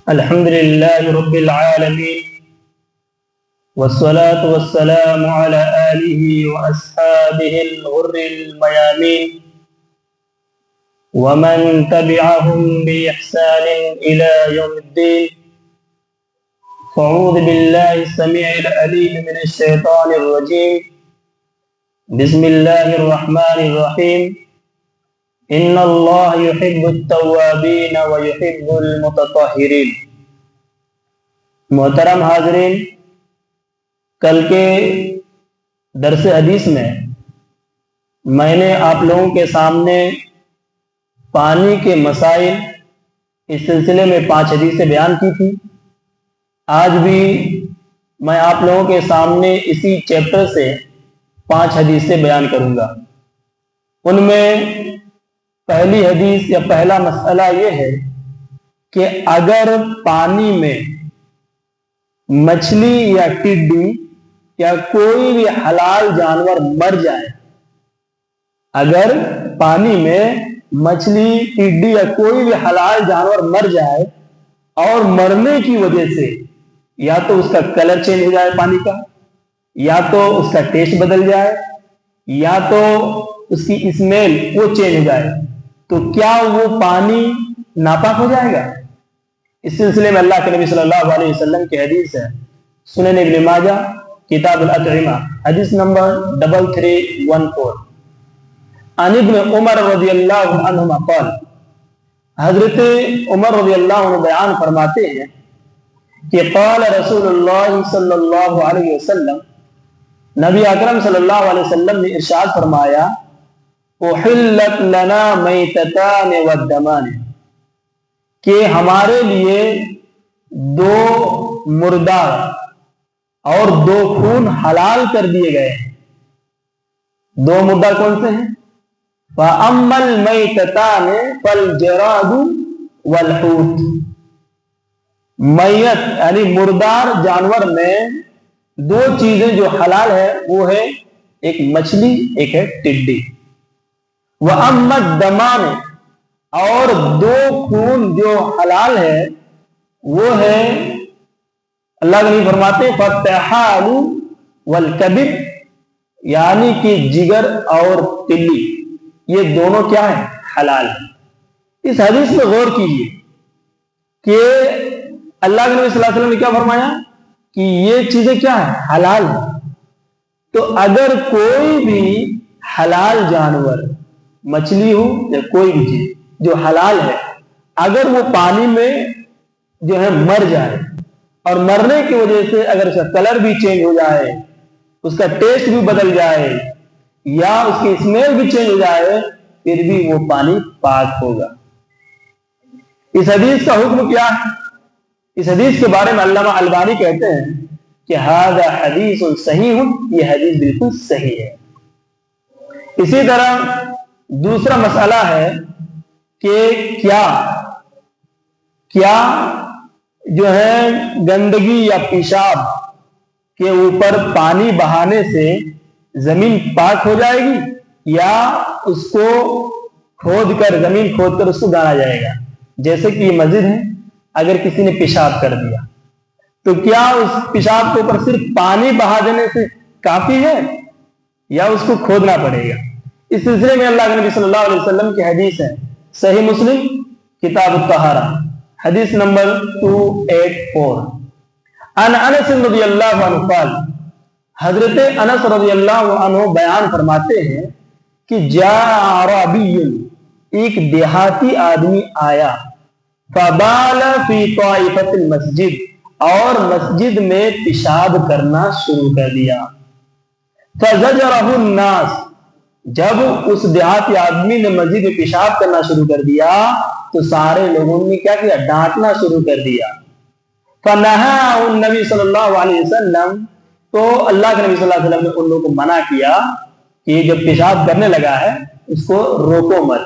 الحمد لله رب العالمين والصلاة والسلام على آله وأصحابه الغر الميامين ومن تبعهم بإحسان إلى يوم الدين. فأعوذ بالله السميع العليم من الشيطان الرجيم. بسم الله الرحمن الرحيم. ان اللہ یحب التوابین ویحب المتطہرین. محترم حاضرین، کل کے درس حدیث میں نے آپ لوگوں کے سامنے پانی کے مسائل اس سلسلے میں 5 حدیثیں بیان کی تھی. آج بھی میں آپ لوگوں کے سامنے اسی چیپٹر سے 5 حدیثیں بیان کروں گا. ان میں پہلی حدیث یا پہلا مسئلہ یہ ہے کہ اگر پانی میں مچھلی یا ٹڈی یا کوئی بھی حلال جانور مر جائے، اگر پانی میں مچھلی، ٹڈی یا کوئی بھی حلال جانور مر جائے اور مرنے کی وجہ سے یا تو اس کا کلر چینج ہو جائے پانی کا، یا تو اس کا ٹیسٹ بدل جائے، یا تو اس کی اسمیل وہ چینج ہو جائے، تو کیا وہ پانی ناپاک ہو جائے گا؟ اس سلسلے میں اللہ کے نبی صلی اللہ علیہ وسلم کی حدیث ہے، سنن ابن ماجہ کتاب الاطعمہ، حدیث نمبر 3314. عن ابن عمر رضی اللہ عنہما قال، حضرت عمر رضی اللہ عنہ بیان فرماتے ہیں کہ قال رسول اللہ صلی اللہ علیہ وسلم، نبی اکرم صلی اللہ علیہ وسلم نے ارشاد فرمایا، احلت لنا میتتان والدمان، کہ ہمارے لیے 2 مردار اور 2 خون حلال کر دیے گئے ہیں. 2 مردار کون سے ہیں؟ فَأَمَّا الْمَيْتَتَانِ فَالْجَرَادُ وَالْحُوتُ. میت یعنی مردار جانور میں 2 چیزیں جو حلال ہے وہ ہے ایک مچھلی، ایک ہے ٹڈی. وَأَمَّا الدَّمَانِ، اور 2 خون جو حلال ہے وہ ہے، اللہ کے نبی فرماتے ہیں فَالطَّحَالُ وَالْكَبِدُ، یعنی کہ جگر اور تلی، یہ دونوں کیا ہیں؟ حلال ہیں. اس حدیث میں غور کیجئے کہ اللہ کے نبی صلی اللہ علیہ وسلم نے کیا فرمایا کہ یہ چیزیں کیا ہیں؟ حلال ہیں. تو اگر کوئی بھی حلال جانور، مچھلی ہو یا کوئی بھی چیز جو حلال ہے، اگر وہ پانی میں جو ہے مر جائے اور مرنے کی وجہ سے اگر اس کا کلر بھی چینج ہو جائے، اس کا ٹیسٹ بھی بدل جائے، یا اس کی اسمیل بھی چینج ہو جائے، پھر بھی وہ پانی پاک ہوگا. اس حدیث کا حکم کیا ہے؟ اس حدیث کے بارے میں علامہ البانی کہتے ہیں کہ ھذا حدیث صحیح، یہ حدیث بالکل صحیح ہے. اسی طرح دوسرا مسئلہ ہے کہ کیا جو ہے گندگی یا پیشاب کے اوپر پانی بہانے سے زمین پاک ہو جائے گی، یا اس کو زمین کھود کر اس کو گاڑا جائے گا؟ جیسے کہ یہ مسجد ہے، اگر کسی نے پیشاب کر دیا تو کیا اس پیشاب کے اوپر صرف پانی بہا دینے سے کافی ہے، یا اس کو کھودنا پڑے گا؟ اس سلسلے میں اللہ کے نبی صلی اللہ علیہ وسلم کی حدیث ہے، صحیح مسلم کتاب الطہارہ، حدیث نمبر 284. عن انس رضی اللہ عنہ قال، حضرت انس رضی اللہ عنہ بیان فرماتے ہیں کہ جاء اعرابی، ایک دیہاتی آدمی آیا، فبال فی طائفۃ المسجد، اور مسجد میں پیشاب کرنا شروع کر دیا. فزجرہ الناس، جب اس دیہاتی آدمی نے مسجد میں پیشاب کرنا شروع کر دیا تو سارے لوگوں نے کیا کیا؟ ڈانٹنا شروع کر دیا. فنہا النبی صلی اللہ علیہ وسلم، تو اللہ کے نبی صلی اللہ علیہ وسلم نے ان لوگوں کو منع کیا کہ یہ جب پیشاب کرنے لگا ہے اس کو روکو مت.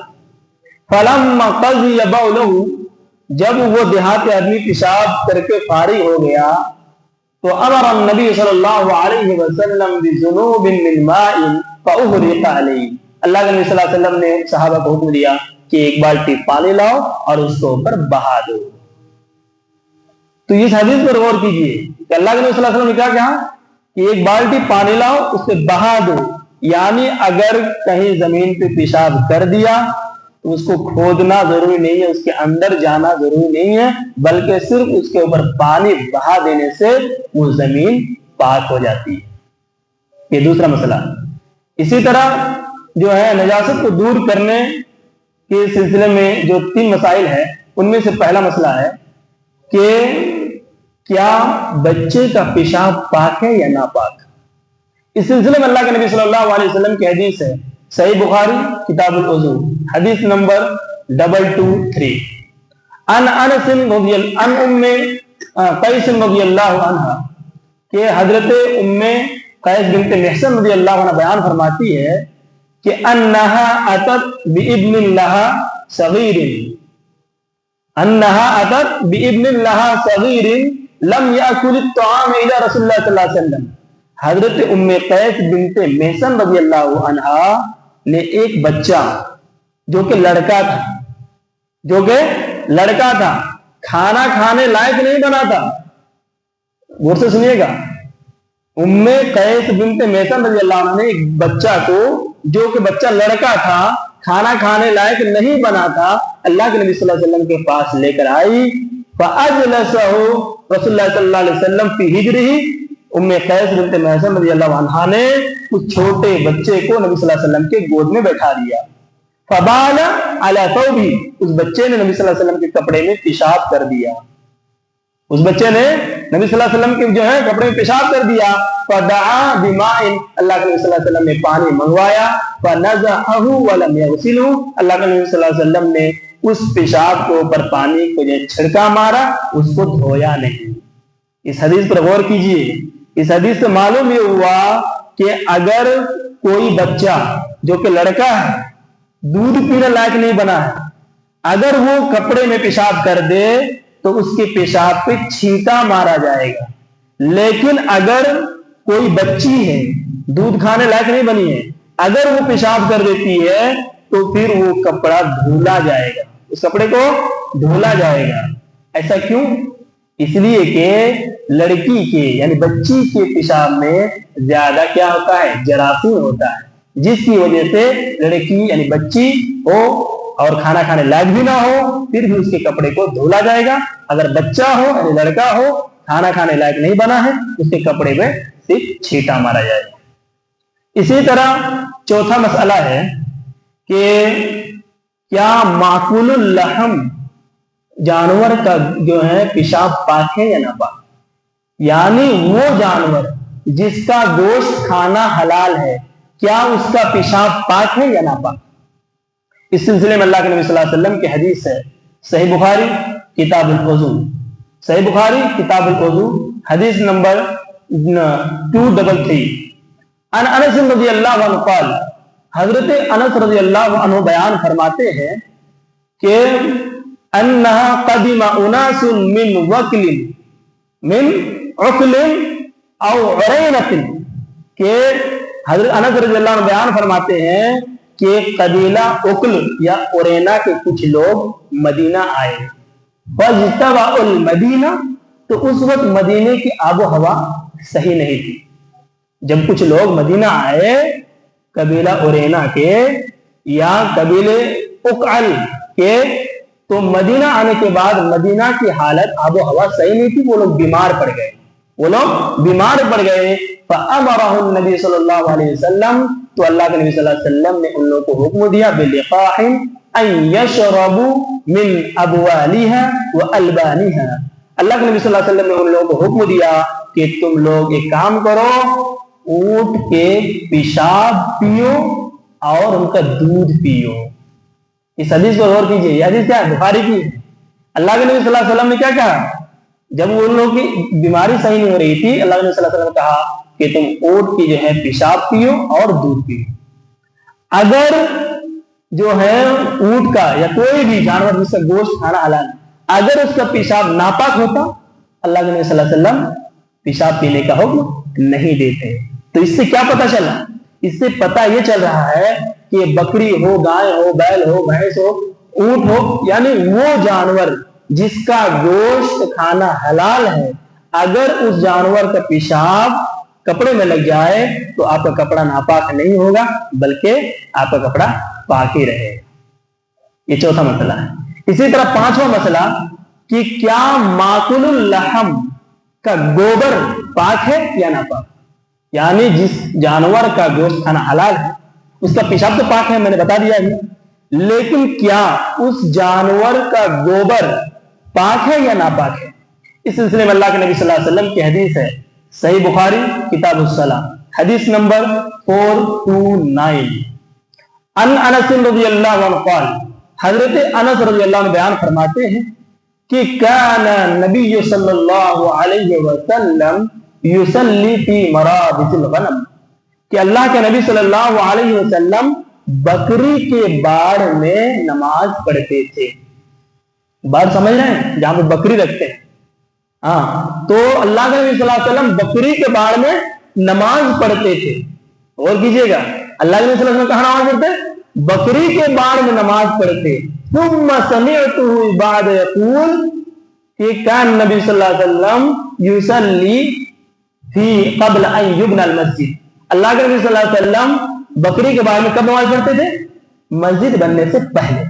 فلما قضی بولہ، جب وہ دیہاتی آدمی پیشاب کر کے فارغ ہو گیا تو امر النبی صلی اللہ علیہ وسلم بذنوب من ماء فأغرق علیہ، اللہ کے نبی صلی اللہ علیہ وسلم نے صحابہ کو حکم دیا کہ ایک بالٹی پانی لاؤ اور اس کو اوپر بہا دو. تو اس حدیث پر غور کیجئے کہ اللہ کے نبی صلی اللہ علیہ وسلم نے کیا کہا کہ ایک بالٹی پانی لاؤ، اس سے بہا دو، یعنی اگر کہیں زمین پہ پیشاب کر دیا تو اس کو کھودنا ضروری نہیں ہے، اس کے اندر جانا ضروری نہیں ہے، بلکہ صرف اس کے اوپر پانی بہا دینے سے وہ زمین پاک ہو جاتی ہے۔ یہ دوسرا مسئلہ۔ اسی طرح جو ہے نجاست کو دور کرنے کے سلسلے میں جو 3 مسائل ہیں، ان میں سے پہلا مسئلہ ہے کہ کیا بچے کا پیشاب پاک ہے یا ناپاک۔ اس سلسلے میں اللہ کے نبی صلی اللہ علیہ وسلم کی حدیث ہے، صحیح بخاری کتاب الوضو حدیث نمبر 223، عن انس عن ام قیس رضی اللہ عنہ، کہ حضرت ام قیس بنت محصن رضی اللہ عنہ بیان فرماتی ہے کہ انہا اتت بابن لہا صغیر، انہا اتت بابن لہا صغیر لم یاکل الطعام الی رسول اللہ صلی اللہ علیہ وسلم۔ حضرت ام قیس بنت محصن رضی اللہ عنہا نے ایک بچہ جو کہ لڑکا تھا، کھانا کھانے لائق نہیں بنا تھا، غور سے سنیے گا، ام قیس بنت محصن رضی اللہ عنہ نے ایک بچہ کو جو کہ بچہ لڑکا تھا، کھانا کھانے لائق نہیں بنا تھا، اللہ کے نبی صلی اللہ علیہ وسلم کے پاس لے کر آئی، فاجلسہ رسول اللہ صلی اللہ علیہ وسلم فی حجرہ۔ ام قیس بنت محصن رضی اللہ عنہا نے اس چھوٹے بچے کو نبی صلی اللہ علیہ وسلم کے گود میں بیٹھا دیا، فبال علی ثوبہ، اس بچے نے نبی صلی اللہ علیہ وسلم کے کپڑے میں پیشاب کر دیا، اس بچے نے نبی صلی اللہ علیہ وسلم کے جو ہے کپڑے میں پیشاب کر دیا، فدعا بماء، اللہ کے نبی صلی اللہ علیہ وسلم نے پانی منگوایا، فنزعہ ولم یغسلہ، اللہ کے نبی صلی اللہ علیہ وسلم نے اس پیشاب کے اوپر پانی کو جو چھڑکا مارا، اس کو دھویا نہیں۔ اس حدیث پر غور کیجئے، اس حدیث سے معلوم یہ ہوا کہ اگر کوئی بچہ جو کہ لڑکا ہے، دودھ پینے لائق نہیں بنا ہے، اگر وہ کپڑے میں پیشاب کر دے تو اس کے پیشاب پہ چھینٹا مارا جائے گا، لیکن اگر کوئی بچی ہے، دودھ کھانے لائق نہیں بنی ہے، اگر وہ پیشاب کر دیتی ہے تو پھر وہ کپڑا دھولا جائے گا، اس کپڑے کو دھولا جائے گا۔ ایسا کیوں؟ اس لیے کہ لڑکی کے یعنی بچی کے پیشاب میں زیادہ کیا ہوتا ہے؟ جراثیم ہوتا ہے، جس کی وجہ سے لڑکی یعنی بچی ہو اور کھانا کھانے لائق بھی نہ ہو، پھر بھی اس کے کپڑے کو دھولا جائے گا۔ اگر بچہ ہو یعنی لڑکا ہو، کھانا کھانے لائق نہیں بنا ہے، اس کے کپڑے میں صرف چھینٹا مارا جائے گا۔ اسی طرح چوتھا مسئلہ ہے کہ کیا معقول اللحم جانور کا جو ہے پیشاب پاک ہے یا ناپاک، یعنی وہ جانور جس کا گوشت کھانا حلال ہے، کیا اس کا پیشاب پاک ہے یا ناپاک۔ اس سلسلے میں اللہ کے نبی صلی اللہ علیہ وسلم کی حدیث ہے، صحیح بخاری کتاب الوضو، صحیح بخاری کتاب الوضو حدیث نمبر 233، عن انس رضی اللہ عنہ قال، حضرت انس رضی اللہ عنہ بیان فرماتے ہیں کہ انہا قدم اناس من وکل من عقل او عرینت، کہ حضرت انس رضی اللہ عنہ بیان فرماتے ہیں کہ قبیلہ عقل یا عرینا کے کچھ لوگ مدینہ آئے، فاجتبعوا المدینہ، تو اس وقت مدینے کی آب و ہوا صحیح نہیں تھی۔ جب کچھ لوگ مدینہ آئے قبیلہ عرینا کے یا قبیلے اقعل کے، تو مدینہ آنے کے بعد مدینہ کی حالت آب و ہوا صحیح نہیں تھی، وہ لوگ بیمار پڑ گئے، فأمرہ النبی صلی اللہ علیہ وسلم، تو اللہ کے نبی صلی اللہ علیہ وسلم نے ان لوگوں کو حکم دیا بلقاح ان یشربوا من ابوالها والبانها، اللہ کے نبی صلی اللہ علیہ وسلم نے ان لوگوں کو حکم دیا کہ تم لوگ ایک کام کرو، اونٹ کے پیشاب پیو اور ان کا دودھ پیو۔ اس حدیث پر غور کیجئے، یہ حدیث کیا ہے؟ بخاری کی ہے۔ اللہ کے نبی صلی اللہ علیہ وسلم نے کیا کہا؟ جب ان لوگوں کی بیماری صحیح نہیں ہو رہی تھی، اللہ کے نبی صلی اللہ علیہ وسلم نے کہا کہ تم اونٹ کی جو ہے پیشاب پیو اور دودھ پیو۔ اگر جو ہے اونٹ کا یا کوئی بھی جانور جس کا گوشت کھانا حلال ہے، اگر اس کا پیشاب ناپاک ہوتا، اللہ کے نبی صلی اللہ علیہ وسلم پیشاب پینے کا حکم نہیں دیتے۔ تو اس سے کیا پتہ چلا؟ اس سے پتہ یہ چل رہا ہے کہ بکری ہو، گائے ہو، بیل ہو، بھینس ہو، اونٹ ہو، یعنی وہ جانور جس کا گوشت کھانا حلال ہے، اگر اس جانور کا پیشاب کپڑے میں لگ جائے تو آپ کا کپڑا ناپاک نہیں ہوگا بلکہ آپ کا کپڑا پاک ہی رہے گا۔ یہ چوتھا مسئلہ ہے۔ اسی طرح پانچواں مسئلہ کہ کیا ماکل اللحم کا گوبر پاک ہے یا ناپاک؟ یعنی جس جانور کا گوشت کھانا حلال ہے اس کا پیشاب تو پاک ہے، میں نے بتا دیا ہے، لیکن کیا اس جانور کا گوبر پاک ہے یا ناپاک ہے؟ اس سلسلے میں اللہ کے نبی صلی اللہ علیہ وسلم کی حدیث ہے، صحیح بخاری کتاب الصلاۃ، حدیث نمبر 429، ان انس رضی اللہ عنہ قال، حضرت انس رضی اللہ عنہ بیان فرماتے ہیں کہ کان نبی صلی اللہ علیہ وسلم یصلی فی مرابض الغنم، کہ اللہ کے نبی صلی اللہ علیہ وسلم بکری کے باڑ میں نماز پڑھتے تھے۔ باڑ سمجھ رہے ہیں؟ جہاں پہ بکری رکھتے ہیں، ہاں، تو اللہ کے نبی صلی اللہ علیہ وسلم بکری کے باڑ میں نماز پڑھتے تھے۔ اور کیجئے گا، اللہ کے نبی صلی اللہ علیہ وسلم کہاں نماز پڑھتے؟ بکری کے باڑ میں نماز پڑھتے۔ ثم سمعته بعد يقول کہ کان نبی صلی اللہ علیہ وسلم یصلی فی قبل ان یبنى المسجد، اللہ کے نبی صلی اللہ علیہ وسلم بکری کے بارے میں کب نماز پڑھتے تھے؟ مسجد بننے سے پہلے۔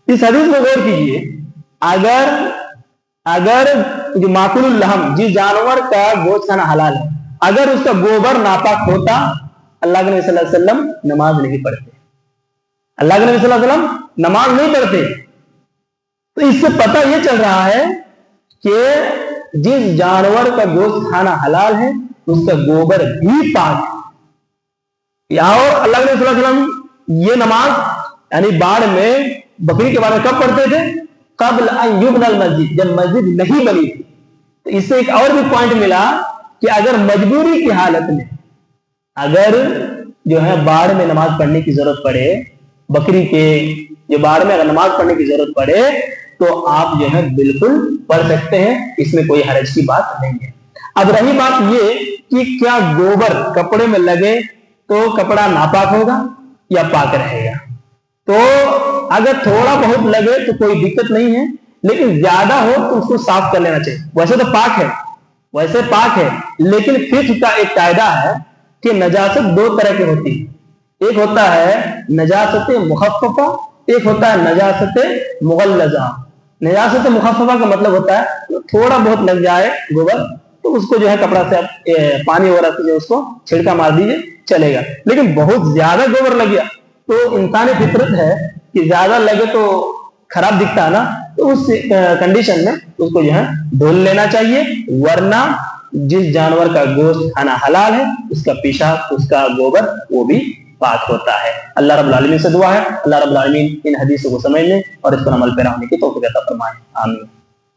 اس حدیث میں غور کیجئے، اگر جو ماکل اللحم، جس جانور کا گوشت کھانا حلال ہے، اگر اس کا گوبر ناپاک ہوتا، اللہ کے نبی صلی اللہ علیہ وسلم نماز نہیں پڑھتے، اللہ کے نبی صلی اللہ علیہ وسلم نماز نہیں پڑھتے۔ تو اس سے پتہ یہ چل رہا ہے کہ جس جانور کا گوشت کھانا حلال ہے اس کا گوبر بھی پاک ہے۔ اور اللہ کے نبی صلی اللہ علیہ وسلم یہ نماز یعنی باڑ میں بکری کے بارے میں کب پڑھتے تھے؟ قبل ان یبنى المسجد، جب مسجد نہیں بنی تھی۔ تو اس سے ایک اور بھی پوائنٹ ملا کہ اگر مجبوری کی حالت میں اگر جو ہے باڑ میں نماز پڑھنے کی ضرورت پڑے، بکری کے جو باڑ میں اگر نماز پڑھنے کی ضرورت پڑے تو آپ جو ہے بالکل پڑھ سکتے ہیں، اس میں کوئی حرج کی بات نہیں ہے۔ اب رہی بات یہ کہ کیا گوبر کپڑے میں لگے تو کپڑا ناپاک ہوگا یا پاک رہے گا؟ تو اگر تھوڑا بہت لگے تو کوئی دقت نہیں ہے، لیکن زیادہ ہو تو اس کو صاف کر لینا چاہیے۔ ویسے تو پاک ہے، لیکن فقہ کا ایک قاعدہ ہے کہ نجاست دو طرح کی ہوتی ہے، ایک ہوتا ہے نجاست مخففہ، ایک ہوتا ہے نجاست مغلظہ۔ نجاست مخففہ کا مطلب ہوتا ہے تھوڑا بہت لگ جائے گوبر تو اس کو جو ہے کپڑا سے پانی وغیرہ سے اس کو چھڑکا مار دیجیے، چلے گا۔ لیکن بہت زیادہ گوبر لگ گیا تو انسانی فطرت ہے کہ زیادہ لگے تو خراب دکھتا ہے نا، تو اس کنڈیشن میں اس کو جو ہے دھل لینا چاہیے، ورنہ جس جانور کا گوشت کھانا حلال ہے اس کا پیشاب، اس کا گوبر وہ بھی پاک ہوتا ہے۔ اللہ رب العالمین سے دعا ہے اللہ رب العالمین ان حدیثوں کو سمجھنے اور اس پر عمل پیرا ہونے کی توفیق عطا فرمائے، آمین۔